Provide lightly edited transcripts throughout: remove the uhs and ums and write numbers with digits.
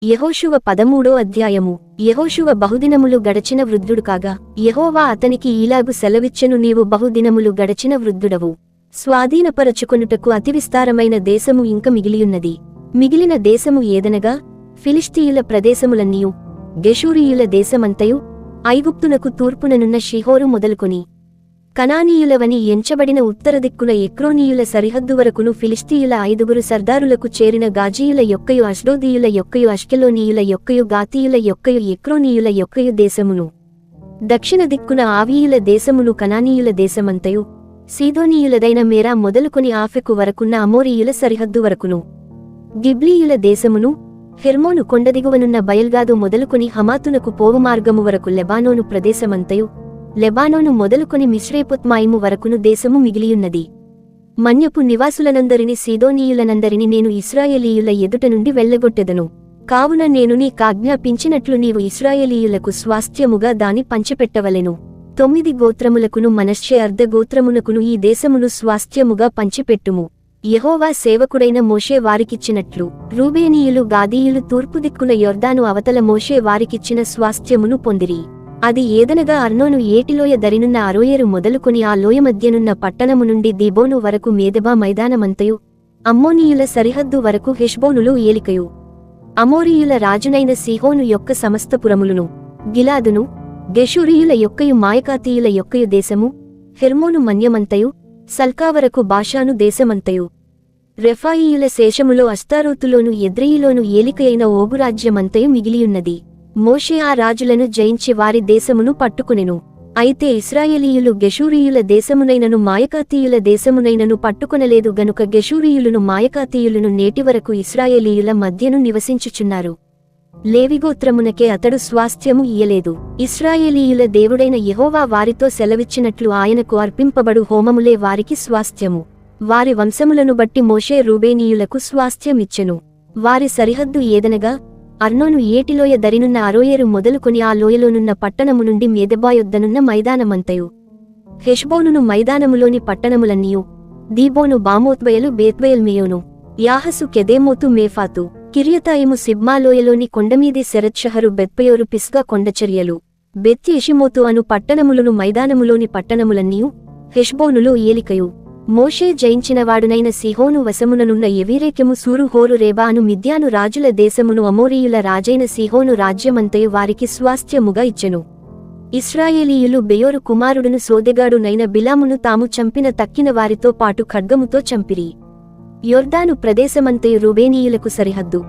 యెహోషువ 13వ అధ్యాయము. యెహోషువ బహుదినములు గడచిన వృద్ధుడు కాగా యెహోవా అతనికి ఈలాగు సెలవిచ్చెను, నీవు బహుదినములు గడచిన వృద్ధుడవు. స్వాధీనపరచుకొనుటకు అతి విస్తారమైన దేశము ఇంక మిగిలియున్నది. మిగిలిన దేశము ఏదనగా ఫిలిష్తీయుల ప్రదేశములన్నీయు, గెషూరీయుల దేశమంతయు, ఐగుప్తునకు తూర్పుననున్న షిహోరు మొదలుకొని కనానీయులవని ఎంచబడిన ఉత్తర దిక్కున ఎక్రోనీయుల సరిహద్దు వరకును, ఫిలిష్తీయుల 5 సర్దారులకు చేరిన గాజీయుల యొక్కయు, అష్డోదీయుల యొక్కయు, అష్కెలోనీయుల యొక్కయు, గాతీయుల యొక్కయు, ఎక్రోనీయుల యొక్కయు దేశమును, దక్షిణ దిక్కున ఆవీయుల దేశమును, కనానీయుల దేశమంతయు, సీదోనీయులదైన మేరా మొదలుకొని ఆఫెకు వరకున్న అమోరీయుల సరిహద్దు వరకును, గిబ్లీయుల దేశమును, హెర్మోను కొండదిగువనున్న బయల్గాదు మొదలుకొని హమాతునకు పోవు మార్గము వరకు లెబానోను ప్రదేశమంతయు, లెబానోను మొదలుకొని మిశ్రేపుత్మాయిము వరకును దేశము మిగిలియున్నది. మన్యపు నివాసులనందరిని, సీదోనీయులనందరిని నేను ఇశ్రాయేలీయుల ఎదుట నుండి వెళ్లగొట్టెదను. కావున నేను నీ కాజ్ఞాపించినట్లు నీవు ఇశ్రాయేలీయులకు స్వాస్థ్యముగా దాని పంచిపెట్టవలెను. 9 గోత్రములకును మనష్షే అర్ధగోత్రమునకును ఈ దేశమును స్వాస్థ్యముగా పంచిపెట్టుము. యెహోవా సేవకుడైన మోషే వారికిచ్చినట్లు రూబేనీయులు, గాదీయులు తూర్పు దిక్కున యొర్దాను అవతల మోషే వారికిచ్చిన స్వాస్థ్యమును పొందిరి. అది ఏదనగా అర్నోను ఏటిలోయ దరినున్న అరోయేరు మొదలుకొని ఆ లోయ మధ్యనున్న పట్టణము నుండి దీబోను వరకు మేదెబా మైదానమంతయు, అమ్మోనీయుల సరిహద్దు వరకు హెష్బోనులో ఏలికయు, అమోరీయుల రాజునైన సీహోను యొక్క సమస్త పురములును, గిలాదును, గెషూరీయుల యొక్కయు, మాయకాతీయుల యొక్కయు దేశము, హెర్మోను మన్యమంతయు, సల్కా వరకు బాషాను దేశమంతయు, రెఫాయీయుల శేషములో అస్తారోతులోను, ఎద్రెయిలోను ఏలికయైన ఓగు రాజ్యమంతయు మిగిలియున్నది. మోషే ఆ రాజులను జయించి వారి దేశమును పట్టుకునెను. అయితే ఇశ్రాయేలీయులు గెషూరీయుల దేశమునైనను, మాయకాతీయుల దేశమునైనను పట్టుకొనలేదు గనుక గెషూరీయులను, మాయకాతీయులను నేటివరకు ఇశ్రాయేలీయుల మధ్యను నివసించుచున్నారు. లేవిగోత్రమునకే అతడు స్వాస్థ్యము ఇయ్యలేదు. ఇశ్రాయేలీయుల దేవుడైన యెహోవా వారితో సెలవిచ్చినట్లు ఆయనకు అర్పింపబడు హోమములే వారికి స్వాస్థ్యము. వారి వంశములను బట్టి మోషే రూబేనీయులకు స్వాస్థ్యమిచ్చెను. వారి సరిహద్దు ఏదనగా అర్నోను ఏటిలోయ దరినున్న అరోయేరు మొదలుకొని ఆ లోయలోనున్న పట్టణము నుండి మేదెబా యొద్దనున్న మైదానమంతయు, హెష్బోనును మైదానములోని పట్టణములన్నీయు, దీబోను, బామోత్బయలు, బేత్బయల్మేయోను, యాహసు, కెదేమోతు, మేఫాతు, కిర్యతాయిము, సిబ్మాలోయలోని కొండమీది సెరత్షహరు, బెత్పయోరు, పిస్గా కొండచర్యలు, బెత్ యెషిమోతు అను పట్టణములను, మైదానములోని పట్టణములన్నీయు, హెష్బోనులో ఏలికయు. మోషే జయించినవాడునైన సీహోను వశముననున్న ఎవీరేకెము, సూరు, హోరు, రేబా అను మిద్యాను రాజుల దేశమును అమోరీయుల రాజైన సీహోను రాజ్యమంతయు వారికి స్వాస్థ్యముగా ఇచ్చెను. ఇశ్రాయేలీయులు బెయోరు కుమారుడును సోదెగాడునైన బిలామును తాము చంపిన తక్కిన వారితో పాటు ఖడ్గముతో చంపిరి. యొర్దాను ప్రదేశమంతయు రూబేనీయులకు సరిహద్దు.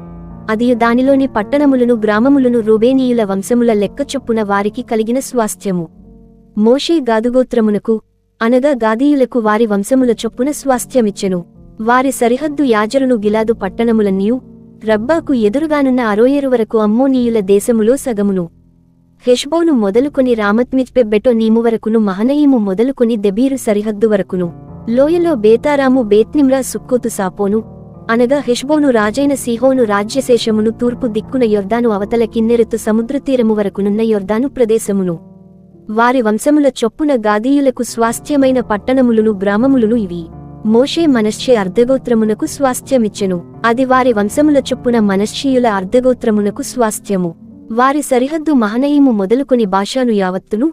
అదియు దానిలోని పట్టణములను, గ్రామములను రూబేనీయుల వంశముల లెక్క చొప్పున వారికి కలిగిన స్వాస్థ్యము. మోషే గాదుగోత్రమునకు అనగా గాదీయులకు వారి వంశముల చొప్పున స్వాస్థ్యమిచ్చెను. వారి సరిహద్దు యాజరును, గిలాదు పట్టణములన్నీయు, రబ్బాకు ఎదురుగానున్న అరోయేరు వరకు అమ్మోనీయుల దేశములో సగమును, హెష్బోను మొదలుకొని రామత్మిజ్పె బెటో నీము వరకును, మహనయీము మొదలుకొని దెబీరు సరిహద్దు వరకును, లోయలో బేతారాము, బేత్నిమ్రా, సుక్కోతు, సాపోను అనగా హెష్బోను రాజైన సీహోను రాజ్యశేషమును, తూర్పు దిక్కున యొర్దాను అవతల కిన్నెరెతు సముద్రతీరము వరకునున్న యొర్దాను ప్రదేశమును, వారి వంశముల చొప్పున గాదీయులకు స్వాస్థ్యమైన పట్టణములును, గ్రామములును ఇవి. మోషే మనష్షే అర్ధగోత్రమునకు స్వాస్థ్యమిచ్చెను. అది వారి వంశముల చొప్పున మనష్షీయుల అర్ధగోత్రమునకు స్వాస్థ్యము. వారి సరిహద్దు మహనయీము మొదలుకొని బాషాను యావత్తును,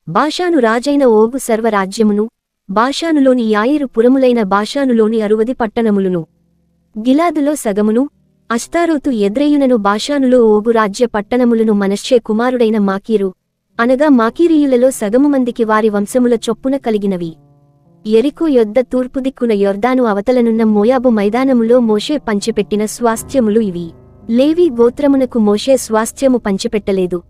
బాషాను రాజైన ఓగు సర్వరాజ్యమును, బాషానులోని యాయిరు పురములైన బాషానులోని 60 పట్టణములును, గిలాదులో సగమును, అష్తారోతు, ఎద్రెయునను, బాషానులో ఓగు రాజ్య పట్టణములను మనష్షే కుమారుడైన మాకీరు అనగా మాకీరీయులలో సగము మందికి వారి వంశముల చొప్పున కలిగినవి. యెరికో యొద్ద తూర్పు దిక్కున యొర్దాను అవతలనున్న మోయాబు మైదానములో మోషే పంచిపెట్టిన స్వాస్థ్యములు ఇవి. లేవీ గోత్రమునకు మోషే స్వాస్థ్యము పంచిపెట్టలేదు.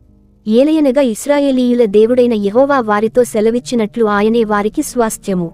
ఏలయనగా ఇశ్రాయేలీయుల దేవుడైన యెహోవా వారితో సెలవిచ్చినట్లు ఆయనే వారికి స్వాస్థ్యము.